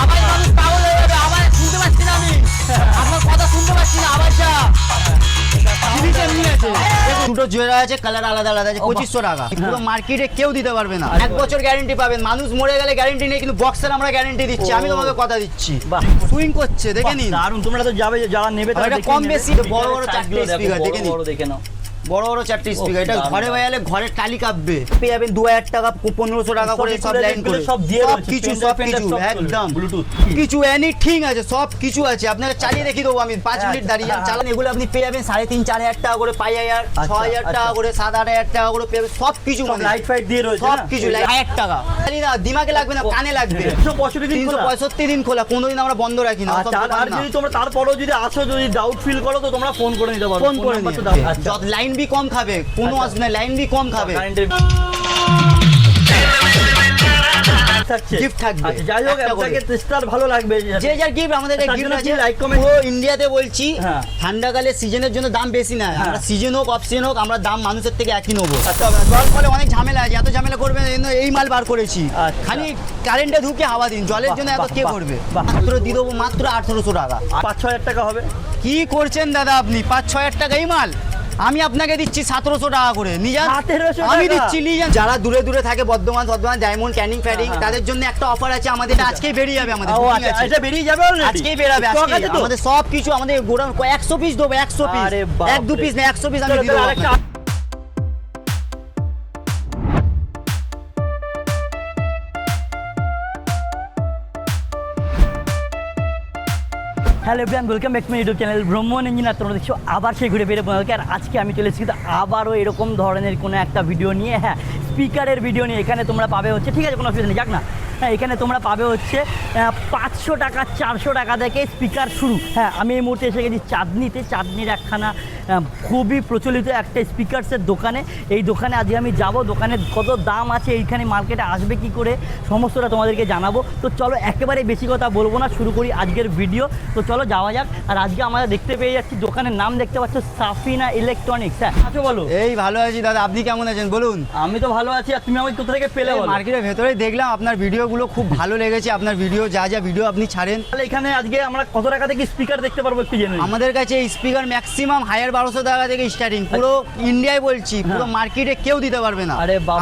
আবার মানুষ পাগল হয়ে যাবে। আবার শুনতে পাচ্ছি না আমি, আপনার কথা শুনতে পাচ্ছি না। আবার যা জিনিস এমনি আছে, দুটো জোড়া আছে, কালার আলাদা আলাদা আছে, 2500 টাকা। পুরো মার্কেটে কেউ দিতে পারবে না। 1 বছর গ্যারেন্টি পাবেন। মানুষ মরে গেলে গ্যারেন্টি নেই, কিন্তু বক্সের আমরা গ্যারেন্টি দিচ্ছি। আমি তোমাকে কথা দিচ্ছি। সুইং করছে, দেখে নিন। দারুন, তোমরা তো যাবে, যারা নেবে তারা কম বেশি বড় বড় 4টে স্পিকার দেখে নিন। দেখে নাও, বড় বড় 4টে স্পিকার। এটা ঘরে বাজালে ঘরের টালি কাঁপবে। পেয়ে যাবেন 2000 টাকা 1500 টাকা করে সব লাইন করে সব দিয়ে সব কিছু একদম ব্লুটুথ কিছু এনিথিং আছে, সব কিছু আছে। আপনাকে চালিয়ে দেখিয়ে দেবো আমি, 5 মিনিট দাঁড়িয়ে চালান। এগুলো আপনি পেয়ে যাবেন 3500-4000 টাকা করে, 5000 6000 টাকা করে, 7-8000 টাকা করে পেয়ে যাবেন। সব কিছু লাইট ফাইট দিয়ে রয়েছে, সব কিছু 1000 টাকা। খালি না দিমাগে লাগবে না, কানে লাগবে। 365 দিন খোলা, কোনোদিন আমরা বন্ধ রাখি না। আর যদি তোমরা তারপরেও যদি আসো, যদি ডাউট ফিল করো, তো তোমরা ফোন করে নিতে পারো। ফোন করে যত লাইন বি কম খাবে, কোনো অসুবিধা নাই, লাইন বি কম খাবে। গিফট থাকবে। আচ্ছা, যাই হোক, আপনাকে টেস্টার ভালো লাগবে। যে যার গিফট, আমাদের গিফট আছে। লাইক কমেন্ট পুরো ইন্ডিয়াতে বলছি, ঠান্ডাকালে সিজনের জন্য দাম বেশি না। আমরা সিজন হোক অফ সিজন হোক, আমরা দাম মানুষের থেকে একই নেবো। জল ফলে অনেক ঝামেলা আছে, এত ঝামেলা করবেন এই মাল বার করেছি। খালি কারেন্টে ঢুকে হাওয়া দিন, জলের জন্য এত কে করবে। মাত্র দিয়ে দেবো মাত্র 1800 টাকা। 5-6 হাজার টাকা হবে। কি করছেন দাদা আপনি? 5-6 হাজার টাকা এই মাল আমি আপনাকে দিচ্ছি 1700 টাকা করে। আমি দিচ্ছি, যারা দূরে দূরে থাকে, বর্ধমান ডায়মন্ড ক্যানিং ফ্যাডিং, তাদের জন্য একটা অফার আছে আমাদের। আজকেই বেরিয়ে যাবে আমাদের, এটা বেরিয়ে যাবে অলরেডি, আজকেই বেরাবে। আমাদের সব কিছু, আমাদের গোডাউন 100 পিস দেবো, 100 পিস, 1-2 পিস না, 100 পিস আমি দিয়ে দেবো। Hello everyone, welcome back to my YouTube channel ভ্রমণ ইঞ্জিনিয়ার। তোমরা দেখছো আবার সেই ঘুরে বেরিয়ে বলকে। আর আজকে আমি চলে এসেছি আবারও এরকম ধরনের কোনো একটা ভিডিও নিয়ে। হ্যাঁ, স্পিকারের ভিডিও নিয়ে। এখানে তোমরা পাবে হচ্ছে, ঠিক আছে কোনো অসুবিধা নেই, যাক না। হ্যাঁ, এখানে তোমরা পাবে হচ্ছে 500 টাকা 400 টাকা থেকে স্পিকার শুরু। হ্যাঁ, আমি এই মুহূর্তে এসে গেছি চাঁদনিতে। চাঁদনির একখানা খুবই প্রচলিত একটা স্পিকারসের দোকানে। এই দোকানে আজকে আমি যাব, দোকানের কত দাম আছে, এইখানে মার্কেটে আসবে কি করে, সমস্তটা তোমাদেরকে জানাবো। তো চলো একেবারে বেশি কথা বলবো না, শুরু করি আজকের ভিডিও। তো চলো যাওয়া যাক। আর আজকে আমরা দেখতে পেয়ে যাচ্ছি, দোকানের নাম দেখতে পাচ্ছ সাফিনা ইলেকট্রনিক্স। হ্যাঁ, আছো বলো? এই ভালো আছি দাদা, আপনি কেমন আছেন বলুন? আমি তো ভালো আছি। আর তুমি আমাকে কোথা থেকে পেলে? মার্কেটের ভেতরে দেখলাম আপনার ভিডিওগুলো, খুব ভালো লেগেছে আপনার ভিডিও, যা যা ভিডিও আপনি ছাড়েন। তাহলে এখানে আজকে আমরা কত টাকা থেকে স্পিকার দেখতে পারবো একটু জেনে? আমাদের কাছে স্পিকার ম্যাক্সিমাম 1200 টাকা থেকে স্টার্টিং, পুরো ইন্ডিয়ায় বলছি, পুরো মার্কেটে কেউ দিতে পারবে না।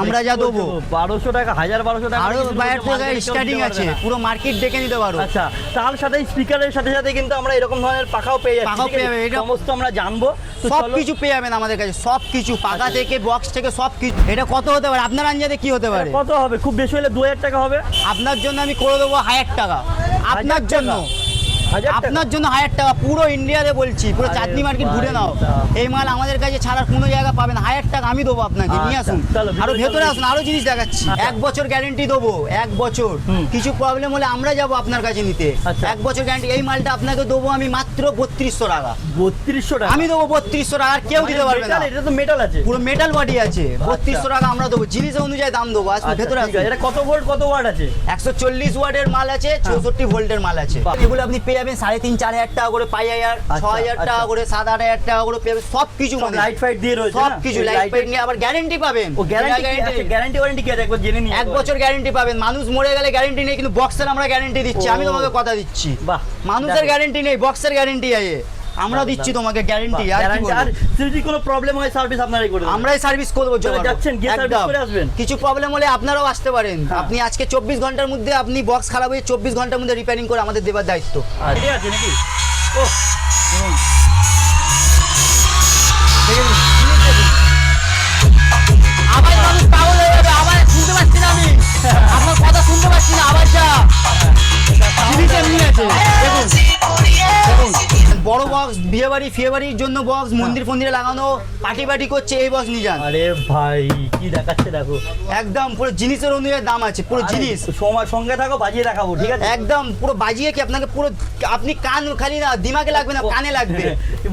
আমরা যা দেবো 1200 টাকা, 1000-1200 টাকা, আরো 1200 টাকা স্টার্টিং আছে, পুরো মার্কেট দেখে নিতে পারো। আচ্ছা, তার সাথে স্পিকারের সাথে সাথে কিন্তু আমরা এরকম ধরনের পাখাও পেয়ে যাচ্ছি। পাখাও পেয়ে যাবে, এটা সমস্ত আমরা জানবো। সব কিছু পেয়ে যাবেন আমাদের কাছে, সব কিছু, পাখা থেকে বক্স থেকে সব কিছু। এটা কত হতে পারে আপনার আন্দাজে? কি হতে পারে? কত হবে? খুব বেশি হলে 2000 টাকা হবে। আপনার জন্য আমি করে দেবো 1000 টাকা। আপনার জন্য, আপনার জন্য 1000 টাকা। পুরো ইন্ডিয়াতে বলছি, পুরো চাঁদনি মার্কেট ঘুরে নাও, এই মাল আমাদের কাছে ছাড়ার কোনো জায়গা পাবেন। 1000 টাকা আমি দেবো আপনাকে, নিয়ে আসুন। আরো ভেতরে আসুন, আরো জিনিস দেখাচ্ছি। 1 বছর গ্যারেন্টি দেবো, 1 বছর। কিছু প্রবলেম হলে আমরা যাবো আপনার কাছে নিতে। 1 বছর গ্যারেন্টি। এই মালটা আপনাকে দেবো আমি মাত্র 3200 টাকা। 3200 টাকা আমি দেবো 3200 টাকা, আর কেউ দিতে পারবে না। এটা তো মেটাল আছে, পুরো মেটাল বডি আছে। 3200 টাকা আমরা দেবো, জিনিস অনুযায়ী দাম দেবো। আসুন ভেতরে আসুন। এটা কত ভোল্ট কত ওয়াট আছে? 140 ওয়াটের মাল আছে, 64 ভোল্টের মাল আছে। এগুলো আপনি পেয়ে যাবেন 3500-4000 টাকা করে, 5000 6000 টাকা করে, 7-8000 টাকা করে পেয়ে যাবেন। সব কিছু লাইট ফাইট দিয়ে রয়েছে, সব কিছু লাইট ফাইট নিয়ে আবার গ্যারান্টি পাবেন। ও গ্যারান্টি ওয়ারেন্টি কি আছে একবার জেনে নিই। 1 বছর গ্যারান্টি পাবেন। মানুষ মরে গেলে গ্যারান্টি নেই, কিন্তু বক্সের আমরা গ্যারান্টি দিচ্ছি। আমি তোমাকে কথা দিচ্ছি। বাহ, মানুষের গ্যারান্টি নেই, বক্সের গ্যারান্টি আছে, আমরা দিচ্ছি তোমাকে গ্যারান্টি। আর যদি কোনো প্রবলেম হয় সার্ভিস আপনারাই করবেন? আমরাই সার্ভিস করব। যাচ্ছেন গিয়ে সার্ভিস করে আসবেন। কিছু প্রবলেম হলে আপনারাও আসতে পারেন। আপনি আজকে 24 ঘন্টার মধ্যে, আপনি বক্স খারাপ হয়ে 24 ঘন্টার মধ্যে রিপেয়ারিং করে আমাদের দেবার দায়িত্ব। ঠিক আছে নাকি? ও আবার মানুষ পাগল হয়ে যাবে। আবার শুনতে পাচ্ছি না আমি, আপনার কথা শুনতে পাচ্ছি না। আবার যা জিনিস এমনি আছে, দেখুন বড় বক্স, বিয়ে বাড়ি ফিয়ে বাড়ির জন্য বক্স, মন্দির ফন্দিরে লাগানো, পার্টি করছে, এই বক্স নিয়ে যান। আরে ভাই কি দেখাচ্ছে দেখো, একদম পুরো জিনিসের অনুযায়ী দাম আছে, পুরো জিনিস। সময় সঙ্গে থাকো, বাজিয়ে দেখাবো, ঠিক আছে? একদম পুরো বাজিয়ে কি আপনাকে পুরো, আপনি কান খালি না দিমাগে লাগবে না, কানে লাগবে।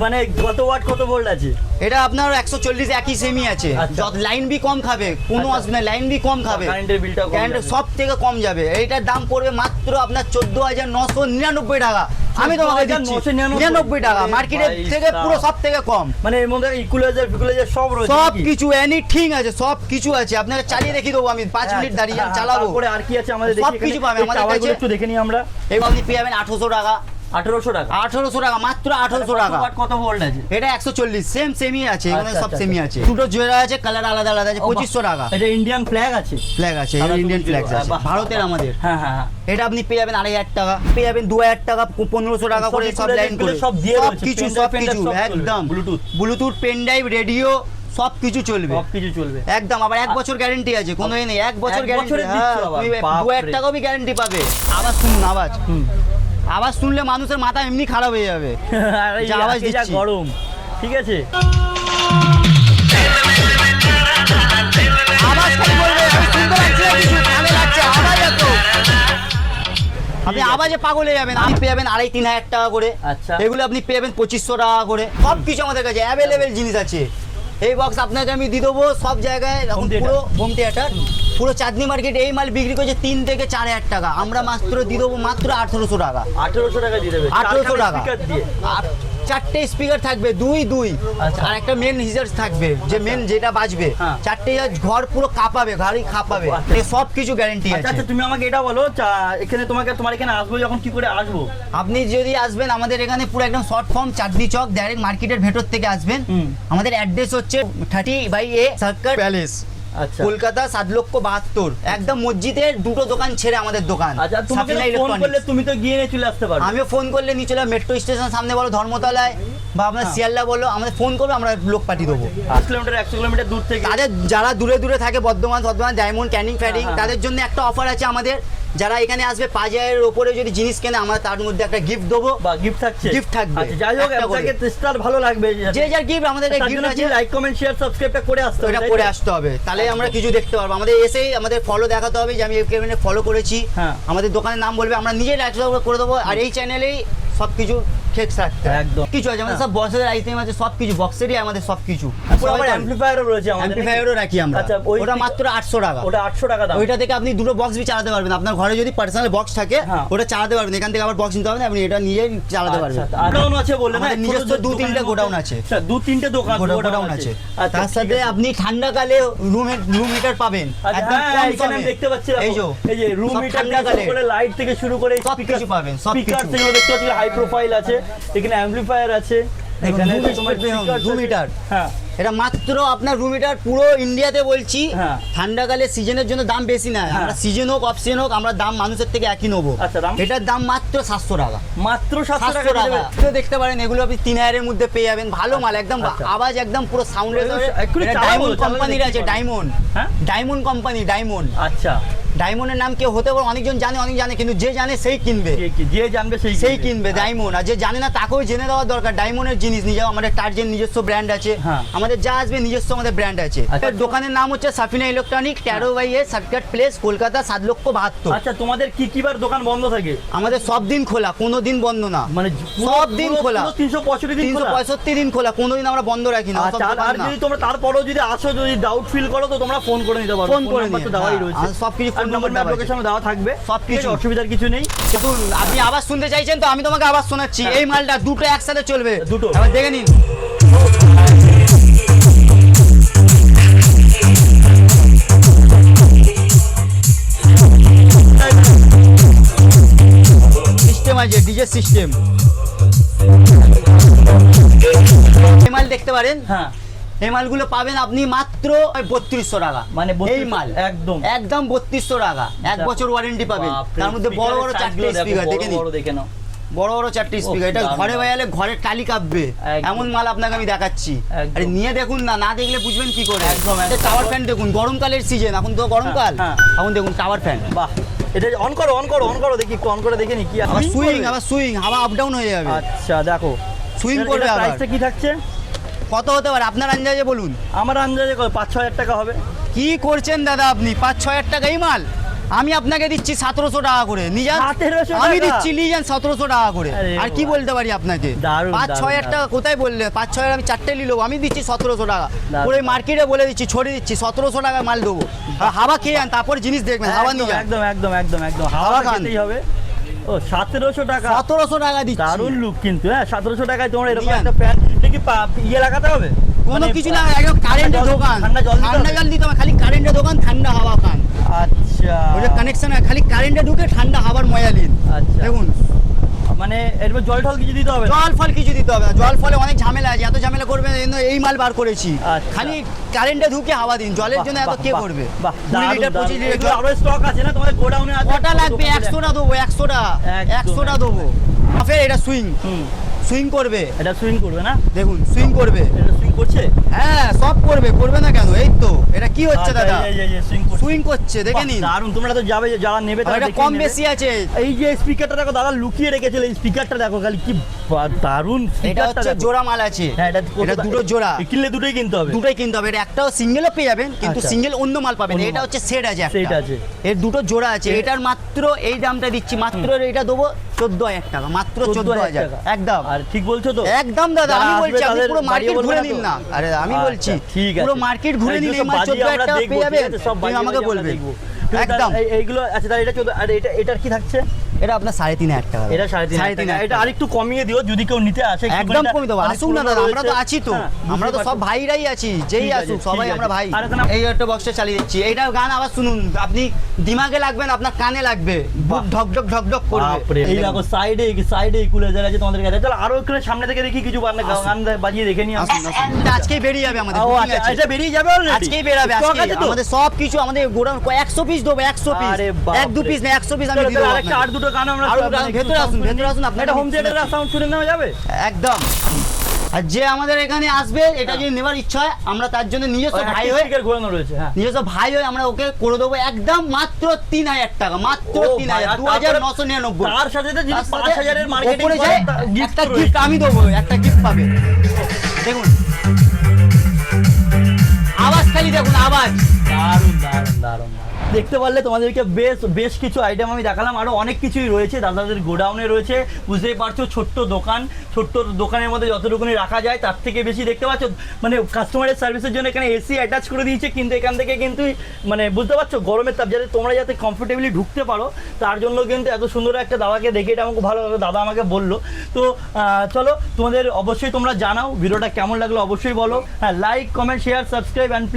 মানে কত ওয়াট কত ভোল্ট আছে? এটা আপনার 140 একই সেমি আছে। যত লাইন বি কম খাবে, কোনো অসুবিধা, লাইন বি কম খাবে, কারেন্টের বিলটা সব থেকে কম যাবে। এইটার দাম পড়বে মাত্র আপনার 14,999 টাকা। আমি তোমাকে দিচ্ছি 99 টাকা, মার্কেটের থেকে পুরো সব থেকে কম। মানে এর মধ্যে ইকুয়ালাইজার ফিকুলাইজার সব রয়েছে, সব কিছু এনিথিং আছে, সব কিছু আছে। আপনাকে চালিয়ে দেখিয়ে দেবো আমি 5 মিনিট দাঁড়িয়ে চালাবো। তারপরে আর কি আছে আমাদের সব কিছু পাবে আমাদের কাছে। একটু দেখে নিই আমরা। এই আপনি পেয়ে যাবেন 1800 টাকা। 1800 টাকা, 1800 টাকা, মাত্র 1800 টাকা। কত ভোল্ট আছে? এটা 140, সেমই আছে, এখানে আচ্ছা, সব আচ্ছা, সেমই আছে। দুটো জোড়া আছে, কালার আলাদা আলাদা আছে, 2500 টাকা। এটা ইন্ডিয়ান ফ্ল্যাগ আছে, ফ্ল্যাগ আছে, ইন্ডিয়ান ফ্ল্যাগ আছে, ভারতের আমাদের। হ্যাঁ হ্যাঁ। এটা আপনি পেয়ে যাবেন 2500 টাকা, পেয়ে যাবেন 2000 টাকা, 1500 টাকা করে সব লাইন করে সব দিয়ে রয়েছে, কিছু pen drive কিছু সব চলবে, একদম ব্লুটুথ, পেন ড্রাইভ, রেডিও সব কিছু চলবে, সব কিছু চলবে একদম। আবার 1 বছর গ্যারান্টি আছে, কোনো নেই, 1 বছর গ্যারান্টি। বছরের দিচ্ছ আবার, 2000 টাকাও গ্যারান্টি পাবে। আওয়াজ শুনুন, আওয়াজ শুনলে মানুষের মাথা এমনি খারাপ হয়ে যাবে। আর এই যা আওয়াজ যা দিচ্ছি। গরম, ঠিক আছে। আওয়াজ খালি বলবে, আমি শুনতে পাচ্ছি না কিছু, কানে লাগছে আওয়াজ এত। আপনি আওয়াজে পাগল হয়ে যাবেন। আপনি পেয়ে যাবেন 2500-3000 টাকা করে। আচ্ছা। এগুলো আপনি পেয়ে যাবেন 2500 টাকা করে। সব কিছু আমাদের কাছে অ্যাভেলেবেল জিনিস আছে। এই বক্স আপনাকে আমি দিয়ে দেবো সব জায়গায়। এখন পুরো হোম থিয়েটার, পুরো চাঁদনি মার্কেট এই মাল বিক্রি করছে 3 থেকে 4000 টাকা, আমরা মাত্র দিয়ে দেবো মাত্র 1800 টাকা। 1800 টাকা দিয়ে দেবে, 1800 টাকা। স্পিকার দিয়ে। আর 4টে স্পিকার থাকবে, দুই আচ্ছা। আর একটা মেন হিজার থাকবে, যে মেন যেটা বাজবে। হ্যাঁ। 4টে ঘর পুরো কাঁপাবে, গাড়ি কাঁপাবে, এই সব কিছু গ্যারান্টি আচ্ছা আছে। আচ্ছা, তুমি আমাকে এটা বলো, এখানে তোমার এখানে আসবো যখন, কি করে আসবো? আপনি যদি আসবেন আমাদের এখানে পুরো একদম short form Chandni Chowk, direct মার্কেটের ভেতর থেকে আসবেন। আমাদের অ্যাড্রেস হচ্ছে 30/A সার্কার প্যালেস, আচ্ছা কলকাতা 7,72,000, একদম মসজিদের দুটো দোকান ছেড়ে আমাদের দোকান। আচ্ছা, তোমাকে সাফিনা ফোন ইলেকট্রনিক্স। করলে তুমি তো গিয়ে নিয়ে চলে আসতে পারো। আমিও ফোন করলে নিয়ে চলে মেট্রো স্টেশন সামনে বলো, ধর্মতলায় বা আপনার শিয়ালদা বলো, আমাদের ফোন করবে, আমরা লোক পাঠিয়ে দেবো। 8 কিলোমিটার 100 কিলোমিটার দূর থেকে। তাদের যারা দূরে থাকে, বর্ধমান, ডায়মন্ড, ক্যানিং, ফ্যাডিং, হ্যাঁ। তাদের জন্য একটা অফার আছে আমাদের। যারা এখানে আসবে 5000-এর উপরে যদি জিনিস কেনে, আমরা তার মধ্যে একটা গিফট দেবো, বা গিফট থাকছে, গিফট থাকবে। আচ্ছা, যাই হোক, একটা করে। আপনাকে স্টার ভালো লাগবে, যে যার গিফট, আমাদের গিফট আছে। লাইক কমেন্ট শেয়ার সাবস্ক্রাইবটা করে আসতে হবে, এটা তাই তো? করে আসতে হবে, তাহলে আমরা কিছু দেখতে পারবো। আমাদের এসেই আমাদের ফলো দেখাতে হবে যে আমি এখানে ফলো করেছি। হ্যাঁ। আমাদের দোকানের নাম বলবে, আমরা নিজেই লাইক করে দেবো। আর এই চ্যানেলেই সব কিছু ফিক্স রাখতে হয়। একদম। কিছু আছে আমাদের, সব বক্সের আইটেম আছে, সব কিছু বক্সেরই আমাদের সব কিছু। পুরো আবার অ্যাম্পলিফায়ারও রয়েছে আমাদের, অ্যাম্পলিফায়ারও রাখি আমরা। আচ্ছা, ওটা মাত্র 800 টাকা। ওটা 800 টাকা দাম। ওইটা থেকে আপনি দুটো বক্স বি চালাতে পারবেন। আপনার ঘরে যদি পার্সোনাল বক্স থাকে, হ্যাঁ। ওটা চালাতে পারবেন। এখান থেকে আবার বক্স নিতে হবে না, আপনি এটা নিজেই চালাতে পারবেন। গোডাউন আছে বললেন না, আমাদের নিজস্ব 2-3টে গোডাউন আছে। আচ্ছা, 2-3টে গোডাউন আছে। তার সাথে আপনি ঠান্ডাকালে রুম হিটার পাবেন একদম কম এখানে দামে। দেখতে পাচ্ছি, এই যে রুম সব হিটার ঠান্ডাকালে থেকে লাইট থেকে শুরু করে সব কিছু পাবেন, সব স্পিকার কিছু। থেকে দেখতে পাচ্ছি হাই প্রোফাইল আছে, এখানে অ্যাম্পলিফায়ার আছে, এখানে রুম হিটার। হ্যাঁ, এটা মাত্র আপনার রুম হিটার পুরো ইন্ডিয়াতে বলছি। হ্যাঁ। ঠান্ডাকালে সিজনের জন্য দাম বেশি না, আমরা সিজন হোক অফ সিজন হোক, আমরা দাম মানুষের থেকে একই নেবো। আচ্ছা, দাম? এটার দাম মাত্র 700 টাকা। মাত্র 700 700 টাকা টাকা। তো দেখতে পারেন, এগুলো আপনি 3000 এর মধ্যে পেয়ে যাবেন। ভালো মাল, একদম আচ্ছা। আওয়াজ একদম পুরো সাউন্ডের। একটু চালাবো, ডায়মন্ড চালালে কোম্পানির দেখতে আছে, পাবো। ডায়মন্ড। হ্যাঁ? Diamond company, diamond. আচ্ছা, ডায়মন্ডের নাম কেউ হতে পারে, অনেকজন জানে, অনেক জানে, কিন্তু যে জানে সেই কিনবে, যে জানবে সেই কিনবে ডায়মন্ড। আর যে জানে না তাকেও জেনে দেওয়া দরকার। ডায়মন্ডের জিনিস নিজে, আমাদের টার্জেন নিজস্ব ব্র্যান্ড আছে। হ্যাঁ। আমাদের যা আসবে নিজস্ব আমাদের ব্র্যান্ড আছে। আচ্ছা। দোকানের নাম হচ্ছে Safina electronic, 13/A circuit place, Kolkata 7,72,000। আচ্ছা, তোমাদের কি বার দোকান বন্ধ থাকে? আমাদের সব দিন খোলা, কোনো দিন বন্ধ না, মানে সব দিন খোলা, 365 দিন খোলা? 365 দিন খোলা, কোনোদিন আমরা বন্ধ রাখি না। আচ্ছা, আর যদি তোমরা তারপরেও যদি আসো, যদি ডাউট ফিল করো, তো তোমরা ফোন করে নিতে পারো। ফোন করে নাম্বার তো নিয়ে, দেওয়াই হ্যাঁ, রয়েছে, আর সব কিছু ফোন নাম্বার দেওয়া আছে। লোকেশন দেওয়া থাকবে, সব ঠিক আছে, কিছু। অসুবিধার কিছু নেই। কিন্তু আপনি আবার শুনতে চাইছেন, তো আমি তোমাকে আবার শোনাচ্ছি। এই মালটা দুটো একসাথে চলবে, দুটো। এবার দেখে নিন। সিস্টেম আছে, ডিজে সিস্টেম। এই মাল দেখতে পারেন। হ্যাঁ, এই মালগুলো পাবেন আপনি মাত্র 3200 টাকা। মানে এই মাল একদম একদম 3200 টাকা, 1 বছর ওয়ারেন্টি পাবেন। বাপরে, তার মধ্যে বড় বড় স্পিকারের 4টে size গুলো স্পিকার দেখো, দেখে নিন, বড় দেখে নাও। বড় বড় 4টে স্পিকার। এটা দারুণ, ঘরে দারুণ। বাজালে ঘরের টালি কাঁপবে, একদম। এমন মাল আপনাকে আমি দেখাচ্ছি। একদম। আরে নিয়ে দেখুন না, না দেখলে বুঝবেন কি করে। একদম, একদম। টাওয়ার ফ্যান দেখুন, গরমকালের সিজন, এখন তো গরমকাল। হ্যাঁ, এখন দেখুন টাওয়ার ফ্যান। বাহ, এটা অন করো দেখি, একটু অন করে দেখে নি কি আবার সুইং, করবে? আবার সুইং, হাওয়া আপ ডাউন হয়ে যাবে। আচ্ছা, দেখো সুইং করবে আবার। প্রাইসটা কি থাকছে? কত হতে পারে আপনার আন্দাজে বলুন? আমার আন্দাজে 5-6 হাজার টাকা হবে। কি করছেন দাদা আপনি? 5-6 হাজার টাকা এই মাল আমি আপনাকে দিচ্ছি 1700 টাকা করে। নিয়ে যান, 1700 টাকা? আমি দিচ্ছি, নিয়ে যান 1700 টাকা করে। আরে আর কি বাবা। বলতে পারি আপনাকে? দারুণ, 5-6 হাজার দারুণ, টাকা কোথায় বললে? 5-6 হাজার আমি 4টে নিলো, আমি দিচ্ছি 1700 টাকা। দারুণ। পুরো মার্কেটে বলে দিচ্ছি, ছড়িয়ে দিচ্ছি 1700 টাকার মাল দেবো। আর হাওয়া খেয়ে যান, তারপর জিনিস দেখবেন, হাওয়া নিয়ে যান। একদম হাওয়া খান। খেতেই হবে। ও 1700 টাকা 1700 টাকা দিচ্ছি। দারুণ লুক কিন্তু, হ্যাঁ 1700 টাকায় তোমার এরকম নিয়ে একটা ফ্যান। এটা কি ইয়ে লাগাতে হবে? কোনো মানে কিছু না, একদম কারেন্টের ঠান্ডা জল- দোকান, ঠান্ডা জল দিতে ঠান্ডা হবে? জল দিতে হবে, খালি কারেন্টের দোকান, ঠান্ডা হাওয়া খান। আচ্ছা ওটা কানেকশন খালি কারেন্টে ঢুকে ঠান্ডা হাওয়ার মজা নিন। আচ্ছা। দেখুন, মানে এরপর জল টল কিছু দিতে হবে না? জল ফল কিছু দিতে হবে না, জল ফলে অনেক ঝামেলা আছে, এত ঝামেলা করবে না, এই মাল বার করেছি। আচ্ছা। খালি কারেন্টে ঢুকে হাওয়া দিন, জলের জন্য এত বাহ, কে বাহ, করবে? বাহ, 20 দারুণ, লিটার দারুণ। 25 লিটার এগুলো আরো স্টক আছে না তোমাদের গোডাউনে? আছে কটা লাগবে? 100টা দেবো, 100টা, একদম, 100টা দেবো। ফের এটা সুইং হুম, সুইং করবে, এটা সুইং করবে না? দেখুন সুইং করবে। এটা সুইং করছে? হ্যাঁ সব করবে, করবে না কেন? এই তো এটা কি হচ্ছে আচ্ছা, দাদা, এই সুইং করছে। সুইং করছে, দেখে বাহ, নিন। দারুণ। তোমরা তো যাবে, যারা নেবে আর তারা এটা দেখে কম নেবে। বেশি আছে। এই যে স্পিকারটা দেখো দাদা লুকিয়ে রেখেছিল, এই স্পিকারটা দেখো খালি কি দারুণ এটা স্পিকারটা হচ্ছে দেখো। জোড়া মাল আছে, হ্যাঁ এটা এটা দুটো জোড়া, কিনলে দুটোই কিনতে হবে। দুটোই কিনতে হবে। এটা একটাও সিঙ্গেলও পেয়ে যাবেন, কিন্তু আচ্ছা। সিঙ্গেল অন্য মাল পাবেন। অন্য এটা মাল। হচ্ছে সেট আছে Set একটা, আছে। এর দুটো জোড়া আছে। এটার মাত্র এই দামটা দিচ্ছি, মাত্র এটা দেবো 14,000 টাকা, মাত্র 14,000 টাকা। একদম। আর ঠিক বলছো তো? একদম দাদা, যারা আমি আসবে বলছি আপনি তাদের পুরো বাড়িয়ে মার্কেট বলবে ঘুরে না নিন তো? না। আরে আমি আচ্ছা, বলছি ঠিক আছে। পুরো মার্কেট ঘুরে নিন, এইগুলো এই সব মাল বাজিয়ে 14,000 আমরা টাকা দেখবো, পেয়ে ঠিক যাবেন। আছে? সব তুমি বাজিয়ে আমাকে বাজিয়ে আমরা বলবেন দেখবো। একদম। এইগুলো আচ্ছা তাহলে এটা আর এটার কি থাকছে? এটা আপনার 3,500 টাকা। এটা 3,500 টাকা। এটা আরেকটু কমিয়ে দিও যদি কেউ নিতে আসে। একদম কমে দেবো, আসুন না দাদা, আমরা তো আছি তো, হ্যাঁ, আমরা তো সব ভাইরাই আছি, যেই ঠিক আছে, আসুক সবাই ঠিক আমরা আছে। ভাই। আর এখানে- এই একটা বক্সটা চালিয়ে দিচ্ছি, এইটার গান আবার শুনুন, আপনি দিমাগে লাগবেন, আপনার কানে লাগবে, বুক ঢক ঢক ঢক ঢক করবে। বাপরে, এই দেখো সাইডে ইকুলাইজার আছে তোমাদের কাছে। চলো আরো একটু সামনে থেকে দেখি কিছু গান বাজিয়ে দেখে নিয়ে আসুন। এটা আজকেই বেরিয়ে যাবে আমাদের, ও booking আচ্ছা, আছে। এটা বেরিয়ে যাবে already? আজকেই বেরাবে, Stock আজকেই আছে তো? আমাদের সব কিছু, আমাদের গোডাউন 100 পিস দেবো, 100 পিস, আরে বাপরে। এক দু পিস না 100 পিস আমি চলো, দিয়ে দেবো আরেকটা আর আপনাকে। দুটো গান আমরা আরো মানে গান, একটু ভেতরে আসুন, sound শুনে ভেতরে আসুন, নিই। আপনাকে এটা হোম আমি থিয়েটারের সাউন্ড শুনে নেওয়া যাবে? একদম। আর যে আমাদের এখানে আসবে, এটা যদি নেওয়ার ইচ্ছা হয়, আমরা তার জন্য নিজস্ব ভাই হয়ে, স্পিকার ঘোরানো রয়েছে, হ্যাঁ। নিজস্ব ভাই হয়ে আমরা ওকে করে দেবো একদম মাত্র 3,000 টাকা, মাত্র ও 3,000, ভাই, 2,999। তার সাথে তো যদি তার সাথে 5,000 এর মার্কেটিং ওপরে যায়, একটা গিফট আমি দেবো, একটা গিফট পাবে। দেখুন আওয়াজ, খালি দেখুন আওয়াজ। দারুণ। দেখতে পারলে তোমাদেরকে বেশ কিছু আইটেম আমি দেখালাম, আরো অনেক কিছুই রয়েছে দাদাদের গোডাউনে রয়েছে। বুঝতেই পারছো, ছোট্ট দোকানের মধ্যে যতটুকুনি রাখা যায় তার থেকে বেশি। দেখতে পাচ্ছ মানে কাস্টমারের সার্ভিসের জন্য এখানে এসি অ্যাটাচ করে দিয়েছে, কিন্তু এখান থেকে কিন্তু মানে বুঝতে পারছো গরমের তাপ যাতে তোমরা যাতে কমফোর্টেবলি ঢুকতে পারো, তার জন্য কিন্তু এত সুন্দর একটা দাদাকে দেখে এটা আমাকে ভালো লাগলো, দাদা আমাকে বললো। তো চলো, তোমাদের অবশ্যই তোমরা জানাও ভিডিওটা কেমন লাগলো, অবশ্যই বলো। হ্যাঁ, like comment share subscribe and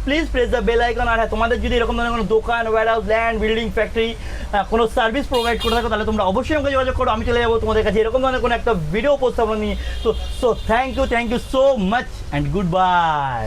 please press the bell icon. আর হ্যাঁ, তোমাদের যদি এরকম ধরনের কোনো দোকান, ওয়্যারহাউস, ল্যান্ড, বিল্ডিং, ফ্যাক্টরি কোনো সার্ভিস প্রোভাইড করে থাকো, তাহলে তোমরা অবশ্যই আমাকে যোগাযোগ করো, আমি চলে যাবো তোমাদের কাছে এরকম ধরনের কোনো একটা ভিডিও উপস্থাপনা নিয়ে। তো thank you so much and good by.